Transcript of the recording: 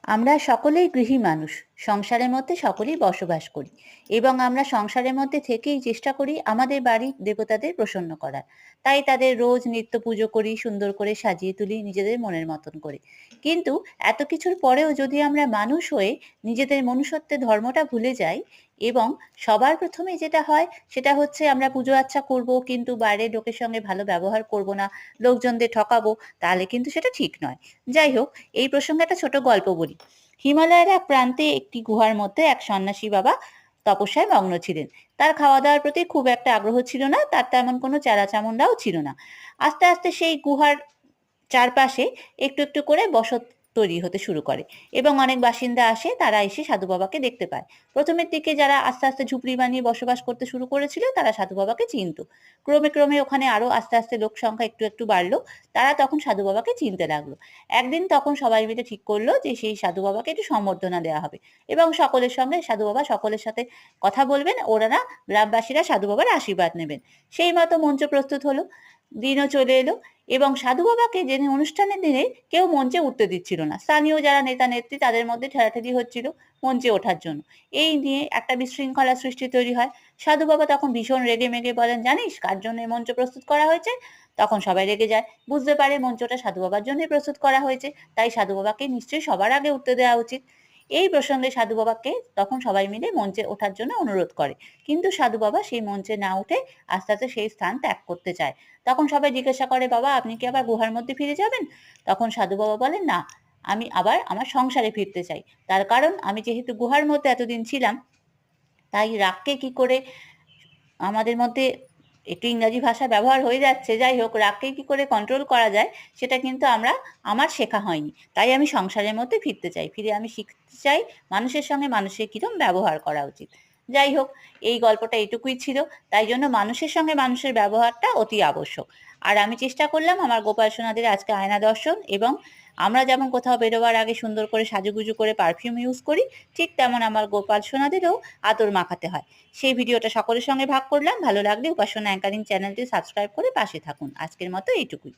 আমরা সকলেই গৃহী মানুষ। সংসারের মধ্যে সকলেই বসবাস করি এবং আমরা সংসারের মধ্যে থেকেই চেষ্টা করি আমাদের বাড়ির দেবতাদের প্রসন্ন করার। তাই তাদের রোজ নিত্য পুজো করি, সুন্দর করে সাজিয়ে তুলি নিজেদের মনের মতন করে। কিন্তু এত কিছুর পরেও যদি আমরা মানুষ হয়ে নিজেদের মনুষ্যত্বের ধর্মটা ভুলে যাই এবং সবার ১ম এ যেটা হয় সেটা হচ্ছে আমরা পুজো আচ্চা করব কিন্তু বাইরের লোকের সঙ্গে ভালো ব্যবহার করব না, লোকজনদের ঠকাবো, তাহলে কিন্তু সেটা ঠিক নয়। যাই হোক, এই প্রসঙ্গে একটা ছোট গল্প বলি। হিমালয়ের এক প্রান্তে একটি গুহার মধ্যে এক সন্ন্যাসী বাবা তপস্যায় মগ্ন ছিলেন। তার খাওয়া-দাওয়ার প্রতি খুব একটা আগ্রহ ছিল না, তার তেমন কোনো চারা-চামুন্ডাও ছিল না। আস্তে, আস্তে সেই গুহার চারপাশে একটু, একটু করে বসত তৈরি হতে শুরু করে এবং অনেক বাসিন্দা আসে, তারা এসে সাধু বাবাকে দেখতে পায়। ১ম এর দিকে যারা আস্তে, আস্তে ঝুপড়ি বানিয়ে বসবাস করতে শুরু করেছিল, তারা সাধু বাবাকে চিনত। ক্রমে, ক্রমে ওখানে আরো আস্তে, আস্তে লোক সংখ্যা একটু, একটু বাড়ল। তারা তখন সাধু বাবাকে চিনতে লাগলো। একদিন তখন সবাই মিলে ঠিক করলো যে সেই সাধু বাবাকে একটু সম্বর্ধনা দেওয়া হবে এবং সকলের সঙ্গে সাধু বাবা সকলের সাথে কথা বলবেন, ওনারা গ্রামবাসীরা সাধু বাবার আশীর্বাদ নেবেন। সেই মতো মঞ্চ প্রস্তুত হলো। দিনও চলে এলো এবং সাধু বাবাকে যে অনুষ্ঠানের দিনে কেউ মঞ্চে উঠতে দিচ্ছিল না। স্থানীয় যারা নেতা-নেত্রী তাদের মধ্যে ঠেলাঠেলি হচ্ছিল মঞ্চে ওঠার জন্য। এই নিয়ে একটা বিশৃঙ্খলা সৃষ্টি তৈরি হয়। সাধু বাবা তখন ভীষণ রেগে-মেগে বলেন, "জানিস কার জন্য এই মঞ্চ প্রস্তুত করা হয়েছে?" তখন সবাই রেগে যায়। বুঝতে পারে মঞ্চটা সাধু বাবার জন্যই প্রস্তুত করা হয়েছে। তাই সাধু বাবাকে নিশ্চয়ই সবার আগে উঠতে দেওয়া উচিত। এই প্রসঙ্গে সাধু বাবাকে তখন সবাই মিলে মঞ্চে ওঠার জন্য অনুরোধ করে। কিন্তু সাধু বাবা সেই মঞ্চে না উঠে আস্তে, আস্তে সেই স্থান ত্যাগ করতে চায়। তখন সবাই জিজ্ঞাসা করে, "বাবা আপনি কি আবার গুহার মধ্যে ফিরে যাবেন?" তখন সাধু বাবা বলেন, "না, আমি আবার আমার সংসারে ফিরতে চাই। তার কারণ আমি যেহেতু গুহার মধ্যে এতদিন ছিলাম, তাই রাগকে কি করে আমাদের মধ্যে একটু ইংরাজি ভাষা ব্যবহার হয়ে যাচ্ছে। যাই হোক, রাগকে কি করে কন্ট্রোল করা যায় সেটা কিন্তু আমার শেখা হয়নি। তাই আমি সংসারের মধ্যে ফিরতে চাই। ফিরে আমি শিখতে চাই মানুষের সঙ্গে মানুষের কিরম ব্যবহার করা উচিত।" যাই হোক, এই গল্পটা এটুকুই ছিল। তাই জন্য মানুষের সঙ্গে মানুষের ব্যবহারটা অতি আবশ্যক। আর আমি চেষ্টা করলাম আমার গোপাল সোনাদের আজকে আয়না দর্শন এবং আমরা যেমন কোথাও বেরোবার আগে সুন্দর করে সাজুগুজু করে পারফিউম ইউজ করি, ঠিক তেমন আমার গোপাল সোনাদেরও আতর মাখাতে হয়। সেই ভিডিওটা সকলের সঙ্গে ভাগ করলাম। ভালো লাগলে উপাসনা অ্যাঙ্কারিং চ্যানেলটি সাবস্ক্রাইব করে পাশে থাকুন। আজকের মতো এইটুকুই।